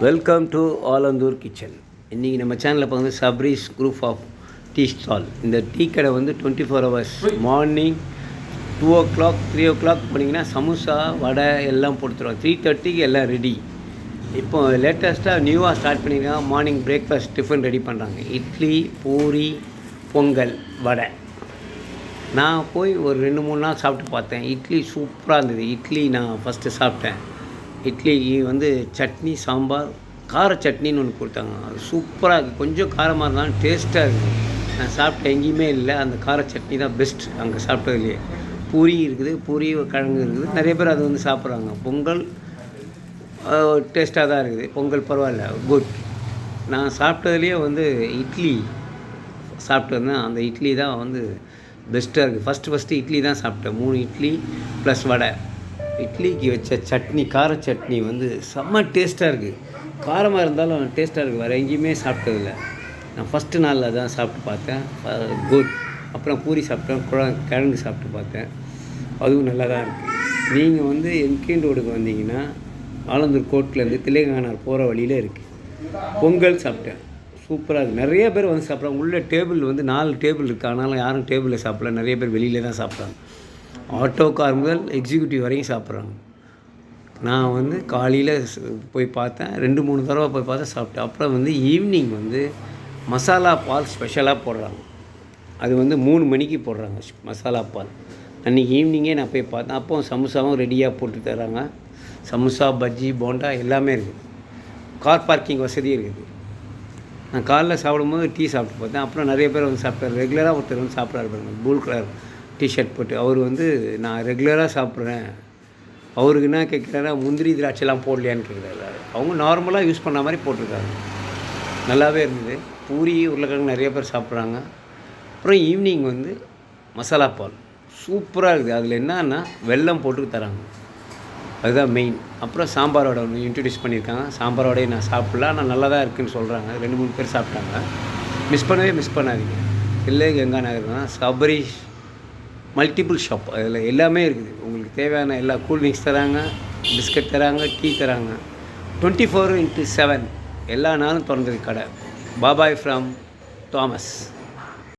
Welcome to Alandur kitchen. இன்றைக்கி நம்ம சேனலில் பார்த்து சப்ரீஸ் குரூப் ஆஃப் டீ ஸ்டால். இந்த டீ கடை வந்து 24 ஹவர்ஸ். மார்னிங் 2 o'clock 3 o'clock போனீங்கன்னா சமோசா வடை எல்லாம் போட்டுருவோம். 3:30க்கு எல்லாம் ரெடி. இப்போ லேட்டஸ்ட்டாக நியூவாக ஸ்டார்ட் பண்ணியிருக்காங்க. மார்னிங் பிரேக்ஃபாஸ்ட் டிஃபன் ரெடி பண்ணுறாங்க. இட்லி, பூரி, பொங்கல், வடை. நான் போய் ஒரு 2-3 நாள் சாப்பிட்டு பார்த்தேன். இட்லி சூப்பராக இருந்தது. இட்லி நான் ஃபஸ்ட்டு சாப்பிட்டேன். இட்லி வந்து சட்னி, சாம்பார், கார சட்னின்னு ஒன்று கொடுத்தாங்க. அது சூப்பராக இருக்குது. கொஞ்சம் காரமாக இருந்தாலும் டேஸ்ட்டாக இருக்குது. நான் சாப்பிட்ட எங்கேயுமே இல்லை. அந்த கார சட்னி தான் பெஸ்ட் அங்கே சாப்பிட்டதுலேயே. பூரி இருக்குது, பூரி கிழங்கு இருக்குது. நிறைய பேர் அது வந்து சாப்பிட்றாங்க. பொங்கல் டேஸ்ட்டாக தான் இருக்குது. பொங்கல் பரவாயில்ல, குட். நான் சாப்பிட்டதுலேயே வந்து இட்லி சாப்பிட்டு அந்த இட்லி தான் வந்து பெஸ்ட்டாக இருக்குது. ஃபஸ்ட்டு இட்லி தான் சாப்பிட்டேன். 3 இட்லி ப்ளஸ் வடை. இட்லிக்கு வச்ச சட்னி, கார சட்னி வந்து செம்ம டேஸ்ட்டாக இருக்குது. காரமாக இருந்தாலும் டேஸ்ட்டாக இருக்குது. வேறு எங்கேயுமே சாப்பிட்டதில்ல. நான் ஃபஸ்ட்டு நாளில் தான் சாப்பிட்டு பார்த்தேன். குட். அப்புறம் பூரி சாப்பிட்டேன், கிழங்கு சாப்பிட்டு பார்த்தேன். அதுவும் நல்லா தான் இருக்குது. நீங்கள் வந்து என்கேண்ட் ரோடுக்கு வந்தீங்கன்னா ஆலந்தூர் கோர்ட்லேருந்து தில்லைகானார் போகிற வழியில் இருக்குது. பொங்கல் சாப்பிட்டேன், சூப்பராக இருக்குது. நிறைய பேர் வந்து சாப்பிட்றாங்க. உள்ளே டேபிள் வந்து 4 டேபிள் இருக்குது. ஆனாலும் யாரும் டேபிளில் சாப்பிடல. நிறைய பேர் வெளியிலே தான் சாப்பிட்றாங்க. ஆட்டோக்கார் முதல் எக்ஸிக்யூட்டிவ் வரையும் சாப்பிட்றாங்க. நான் வந்து காலையில் போய் பார்த்தேன், 2-3 தடவை போய் பார்த்தேன், சாப்பிட்டேன். அப்புறம் வந்து ஈவினிங் வந்து மசாலா பால் ஸ்பெஷலாக போடுறாங்க. அது வந்து 3 மணிக்கு போடுறாங்க மசாலா பால். அன்றைக்கி ஈவினிங்கே நான் போய் பார்த்தேன். அப்போ சமோசாவும் ரெடியாக போட்டு தராங்க. சமோசா, பஜ்ஜி, போண்டா எல்லாமே இருக்குது. கார் பார்க்கிங் வசதியும் இருக்குது. நான் காலைல சாப்பிடும்போது டீ சாப்பிட்டு பார்த்தேன். அப்புறம் நிறைய பேர் வந்து சாப்பிட்டாரு. ரெகுலராக ஒருத்தர் வந்து சாப்பிட்றாரு பாருங்க, ப்ளூ கலர் டிஷர்ட் போட்டு. அவர் வந்து நான் ரெகுலராக சாப்பிட்றேன். அவருக்கு என்ன கேட்குறாரா, முந்திரி திராட்சைலாம் போடலையான்னு கேட்குறாரு. அவங்க நார்மலாக யூஸ் பண்ண மாதிரி போட்டிருக்காங்க. நல்லாவே இருந்தது. பூரி, உருளைக்கிழங்கு நிறைய பேர் சாப்பிட்றாங்க. அப்புறம் ஈவினிங் வந்து மசாலா பால் சூப்பராக இருக்குது. அதில் என்னன்னா வெல்லம் போட்டு தராங்க. அதுதான் மெயின். அப்புறம் சாம்பார் வடை ஒன்று இன்ட்ரடியூஸ் பண்ணியிருக்காங்க. சாம்பார் வடையை நான் சாப்பிடல, ஆனால் நல்லா தான் இருக்குதுன்னு சொல்கிறாங்க. 2-3 பேர் சாப்பிட்டாங்க. மிஸ் பண்ணாதீங்க. இல்லை கங்கா நகர் தான் சபரீஷ் மல்டிபிள் ஷாப். அதில் எல்லாமே இருக்குது. உங்களுக்கு தேவையான எல்லா கூல்ட்ரிங்க்ஸ் தராங்க, பிஸ்கட் தராங்க, டீ தராங்க. 24/7 எல்லா நாளும் திறந்தது கடை. பாபாய் ஃப்ரம் தாமஸ்.